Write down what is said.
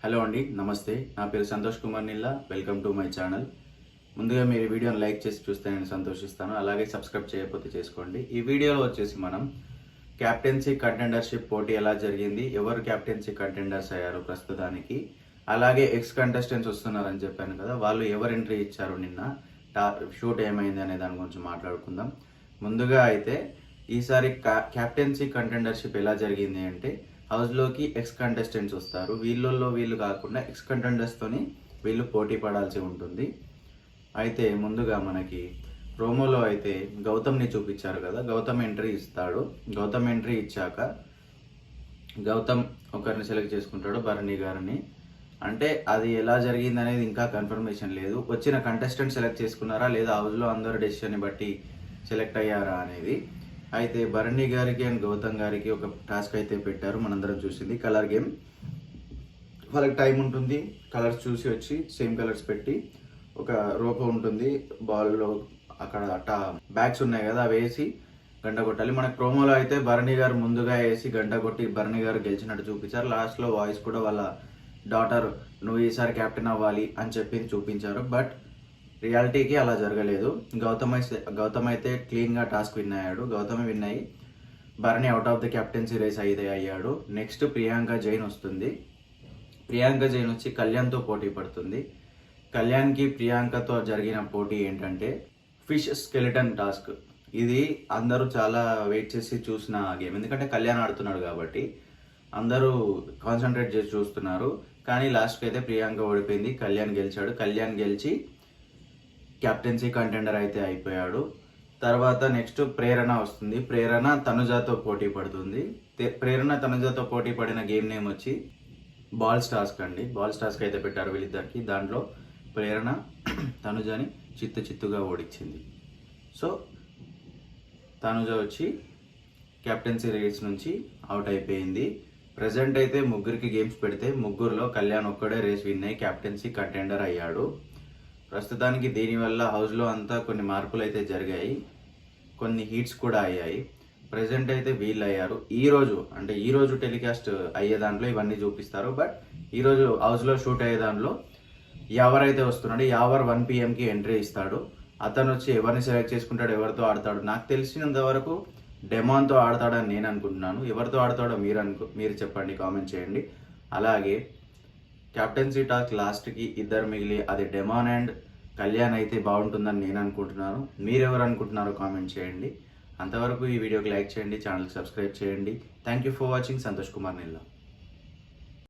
Hello అండి, నమస్తే. నా పేరు Santosh Kumar Nilla. Welcome to my channel. ముందుగా మీరు వీడియోని లైక్ చేసి చూస్తే నేను సంతోషిస్తాను. అలాగే సబ్స్క్రైబ్ చేయకపోతే చేసుకోండి. ఈ వీడియోలో వచ్చేసి మనం క్యాప్టెన్సీ కంటెండర్షిప్ పోటీ ఎలా జరిగింది, ఎవరు క్యాప్టెన్సీ కంటెండర్స్ అయ్యారు ప్రస్తుతానికి, అలాగే ఎక్స్ కంటెస్టెంట్స్ వస్తున్నారని చెప్పాను కదా, వాళ్ళు ఎవరు ఎంట్రీ ఇచ్చారు నిన్న, షూట్ ఏమైంది అనే దాని గురించి మాట్లాడుకుందాం. ముందుగా అయితే ఈసారి క్యాప్టెన్సీ కంటెండర్షిప్ ఎలా జరిగింది అంటే, హౌస్లోకి ఎక్స్ కంటెస్టెంట్స్ వస్తారు. వీళ్ళల్లో వీళ్ళు కాకుండా ఎక్స్ కంటెండర్స్తోని వీళ్ళు పోటీ పడాల్సి ఉంటుంది. అయితే ముందుగా మనకి ప్రోమోలో అయితే గౌతమ్ని చూపించారు కదా, గౌతమ్ ఎంట్రీ ఇస్తాడు. గౌతమ్ ఎంట్రీ ఇచ్చాక గౌతమ్ ఒకరిని సెలెక్ట్ చేసుకుంటాడు, భరణి గారిని. అంటే అది ఎలా జరిగింది అనేది ఇంకా కన్ఫర్మేషన్ లేదు. వచ్చిన కంటెస్టెంట్ సెలెక్ట్ చేసుకున్నారా లేదా హౌస్లో అందరు డెసిషన్ని బట్టి సెలెక్ట్ అయ్యారా అనేది. అయితే భరణి గారికి అండ్ గౌతమ్ గారికి ఒక టాస్క్ అయితే పెట్టారు, మనందరం చూసింది. Colour game. వాళ్ళకి టైం ఉంటుంది, కలర్స్ చూసి వచ్చి సేమ్ కలర్స్ పెట్టి ఒక రోప్ ఉంటుంది, బాల్లో అక్కడ బ్యాగ్స్ ఉన్నాయి కదా అవి వేసి గంట కొట్టాలి. మనకు ప్రోమోలో అయితే భరణి గారు ముందుగా వేసి గంట కొట్టి భరణి గారు గెలిచినట్టు చూపించారు. లాస్ట్లో వాయిస్ కూడా వాళ్ళ డాటర్ నువ్వు ఈసారి కెప్టెన్ అవ్వాలి అని చెప్పి చూపించారు. బట్ రియాలిటీకి అలా జరగలేదు. గౌతమ్ అయితే క్లీన్గా టాస్క్ విన్ అయ్యాడు. గౌతమ్ విన్ అయ్యి Bharani out of the captaincy race అయితే అయ్యాడు. నెక్స్ట్ ప్రియాంక జైన్ వస్తుంది. ప్రియాంక జైన్ వచ్చి కళ్యాణ్తో పోటీ పడుతుంది. కళ్యాణ్కి ప్రియాంకతో జరిగిన పోటీ ఏంటంటే ఫిష్ స్కెలిటన్ టాస్క్. ఇది అందరూ చాలా వెయిట్ చేసి చూసిన గేమ్, ఎందుకంటే కళ్యాణ్ ఆడుతున్నాడు కాబట్టి అందరూ కాన్సన్ట్రేట్ చేసి చూస్తున్నారు. కానీ లాస్ట్కి అయితే ప్రియాంక ఓడిపోయింది, కళ్యాణ్ గెలిచాడు. కళ్యాణ్ గెలిచి క్యాప్టెన్సీ కంటెండర్ అయితే అయిపోయాడు. తర్వాత నెక్స్ట్ ప్రేరణ వస్తుంది. ప్రేరణ తనుజాతో పోటీ పడుతుంది. ప్రేరణ తనుజాతో పోటీ పడిన గేమ్ నేమ్ వచ్చి బాల్స్ టాస్క్ అండి. బాల్స్ టాస్క్ అయితే పెట్టారు వీళ్ళిద్దరికి. దాంట్లో ప్రేరణ తనుజని చిత్తుగా ఓడించింది. సో తనుజ వచ్చి క్యాప్టెన్సీ రేస్ నుంచి అవుట్ అయిపోయింది. ప్రజెంట్ అయితే ముగ్గురికి గేమ్స్ పెడితే ముగ్గురులో కళ్యాణ్ ఒక్కడే రేస్ విన్ అయ్యి క్యాప్టెన్సీ కంటెండర్ అయ్యాడు. ప్రస్తుతానికి దీనివల్ల హౌస్లో అంతా కొన్ని మార్పులు అయితే జరిగాయి, కొన్ని హీట్స్ కూడా అయ్యాయి. ప్రజెంట్ అయితే వీళ్ళు అయ్యారు. ఈరోజు టెలికాస్ట్ అయ్యే దాంట్లో ఇవన్నీ చూపిస్తారు. బట్ ఈరోజు హౌస్లో షూట్ అయ్యే దాంట్లో ఎవరైతే వస్తున్నాడో యావర్ 1 PM ఎంట్రీ ఇస్తాడు. అతను వచ్చి ఎవరిని సెలెక్ట్ చేసుకుంటాడు, ఎవరితో ఆడతాడు. నాకు తెలిసినంత వరకు డెమాన్తో ఆడతాడని నేను అనుకుంటున్నాను. ఎవరితో ఆడతాడో మీరు చెప్పండి, కామెంట్ చేయండి. అలాగే క్యాప్టెన్సీ టాస్క్ లాస్ట్కి ఇద్దరు మిగిలి అది డెమాన్ అండ్ కళ్యాణ్ అయితే బాగుంటుందని నేను అనుకుంటున్నాను. మీరెవరు అనుకుంటున్నారో కామెంట్ చేయండి. అంతవరకు ఈ వీడియోకి లైక్ చేయండి, ఛానల్కి సబ్స్క్రైబ్ చేయండి. Thank you for watching. Santosh Kumar నిల్లా.